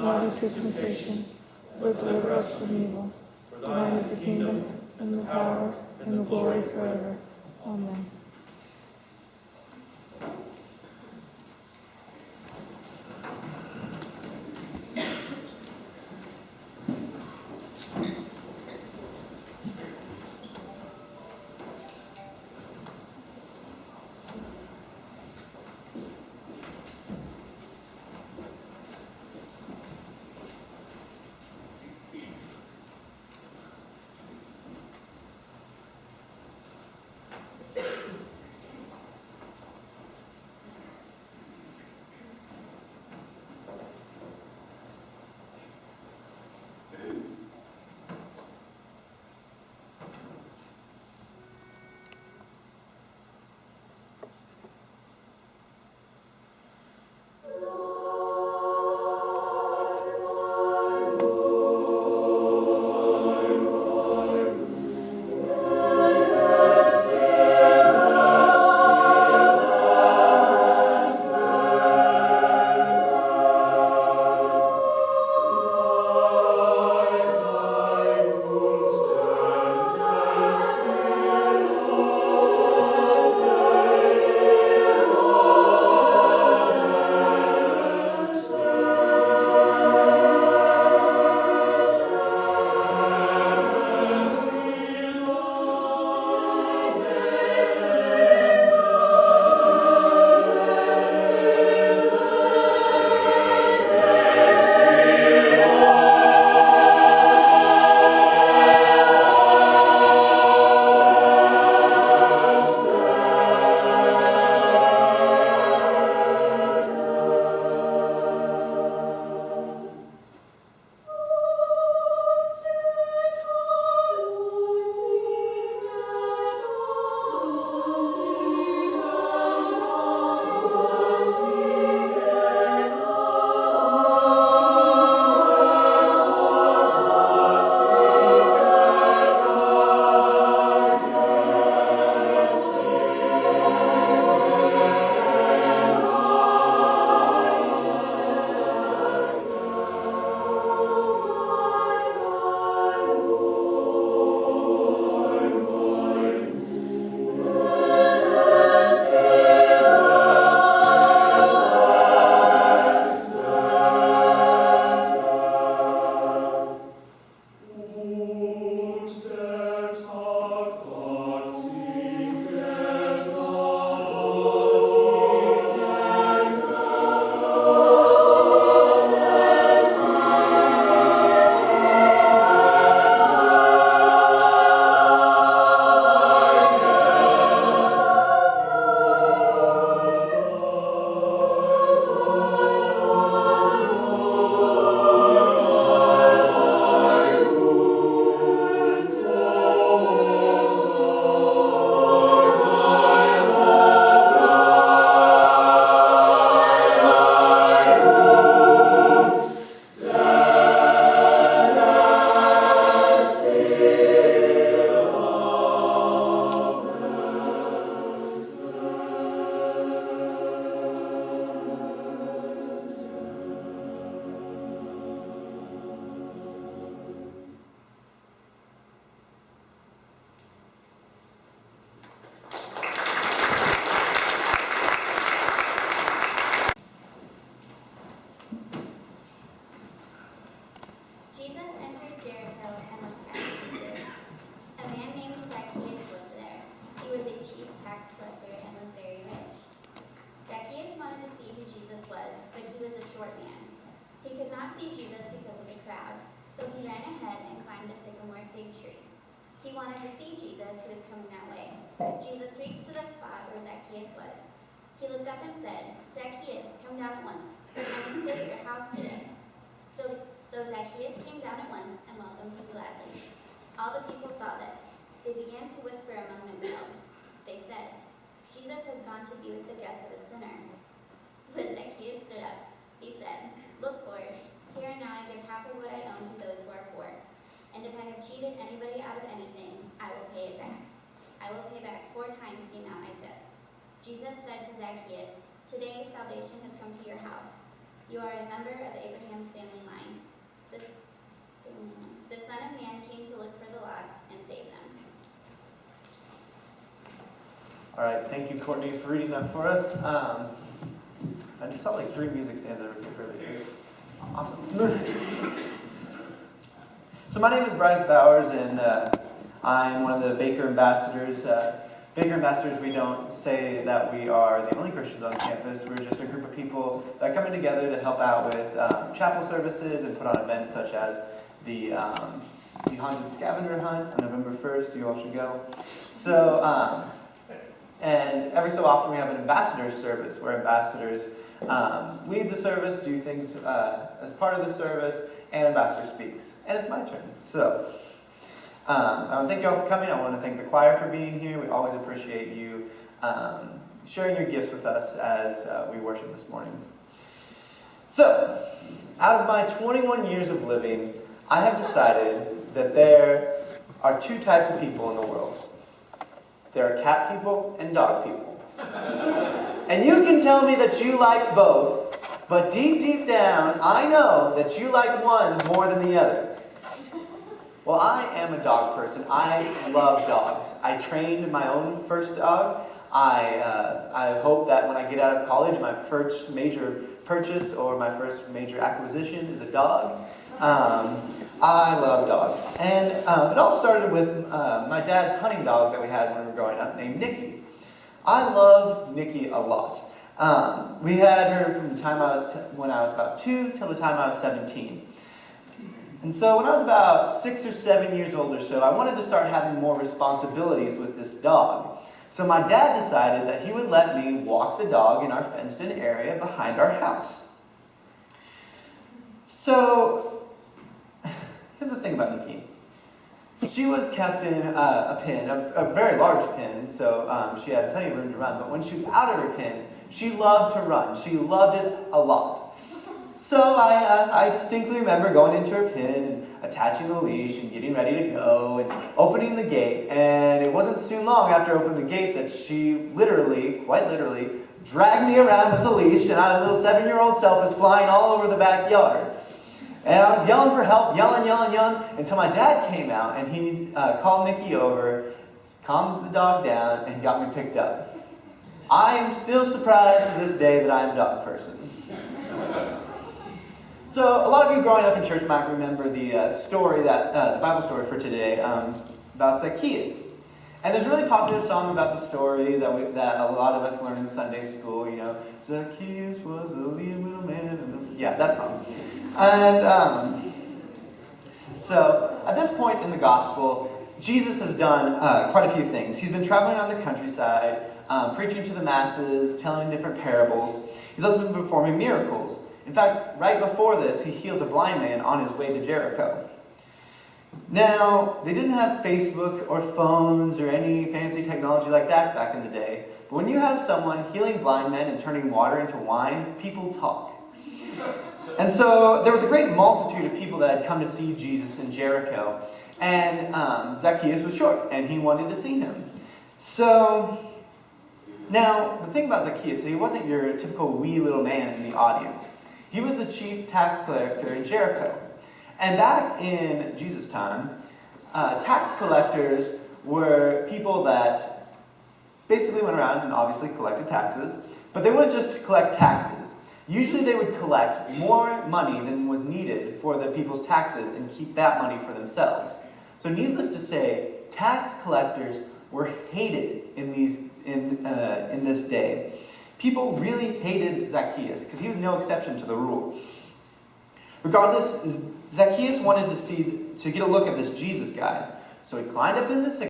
not into temptation, but deliver us from evil. For thine is the kingdom, and the power, and the glory forever. Amen. Jesus reached to the spot where Zacchaeus was. He looked up and said, "Zacchaeus, come down at once. I must stay at your house today." So Zacchaeus came down at once and welcomed him gladly. All the people saw this. They began to whisper among themselves. They said, "Jesus has gone to be with the guest of a sinner." But Zacchaeus stood up. He said, "Look, Lord, here and now I give half of what I own to those who are poor. And if I have cheated anybody out of anything, I will pay it back. I will pay back 4 times the amount I took." Jesus said to Zacchaeus, "Today salvation has come to your house, You are a member of Abraham's family line. The Son of Man came to look for the lost and save them. All right, thank you, Courtney, for reading that for us. I just saw like 3 music stands over here earlier. Awesome. So my name is Bryce Bowers, and I'm one of the Baker Ambassadors. Baker Ambassadors, we don't say that we are the only Christians on campus. We're just a group of people that are coming together to help out with chapel services and put on events such as the Haunted Scavenger Hunt on November 1st. You all should go. So, and every so often we have an ambassador service where ambassadors lead the service, do things as part of the service, and ambassador speaks. And it's my turn. So, I want to thank you all for coming. I want to thank the choir for being here. We always appreciate you sharing your gifts with us as we worship this morning. So, out of my 21 years of living, I have decided that there are 2 types of people in the world. There are cat people and dog people. And you can tell me that you like both, but deep, deep down, I know that you like one more than the other. Well, I am a dog person. I love dogs. I trained my own first dog. I hope that when I get out of college, my first major purchase or my first major acquisition is a dog. I love dogs. And it all started with my dad's hunting dog that we had when we were growing up named Nikki. I loved Nikki a lot. We had her from the time when I was about 2 till the time I was 17. And so when I was about 6 or 7 years old or so, I wanted to start having more responsibilities with this dog. So my dad decided that he would let me walk the dog in our fenced-in area behind our house. So, here's the thing about Nikki. She was kept in a pen, a very large pen, so she had plenty of room to run. But when she was out of her pen, she loved to run. She loved it a lot. So I distinctly remember going into her pen and attaching the leash and getting ready to go and opening the gate. And it wasn't soon long after I opened the gate that she literally, quite literally, dragged me around with the leash, and my little 7-year-old self was flying all over the backyard. And I was yelling for help, yelling, until my dad came out and he called Nikki over, calmed the dog down, and got me picked up. I am still surprised to this day that I am a dog person. So a lot of you growing up in church might remember the story that the Bible story for today about Zacchaeus. And there's a really popular song about the story that a lot of us learn in Sunday school. You know, Zacchaeus was a wee little man. Yeah, that song. And so at this point in the gospel, Jesus has done quite a few things. He's been traveling on the countryside, preaching to the masses, telling different parables. He's also been performing miracles. In fact, right before this, he heals a blind man on his way to Jericho. Now, they didn't have Facebook or phones or any fancy technology like that back in the day. But when you have someone healing blind men and turning water into wine, people talk. And so there was a great multitude of people that had come to see Jesus in Jericho. And Zacchaeus was short, and he wanted to see him. So, now, the thing about Zacchaeus, he wasn't your typical wee little man in the audience. He was the chief tax collector in Jericho. And back in Jesus' time, tax collectors were people that basically went around and obviously collected taxes, but they wouldn't just collect taxes. Usually they would collect more money than was needed for the people's taxes and keep that money for themselves. So needless to say, tax collectors were hated in this day. People really hated Zacchaeus because he was no exception to the rule. Regardless, Zacchaeus wanted to get a look at this Jesus guy. So he climbed up in the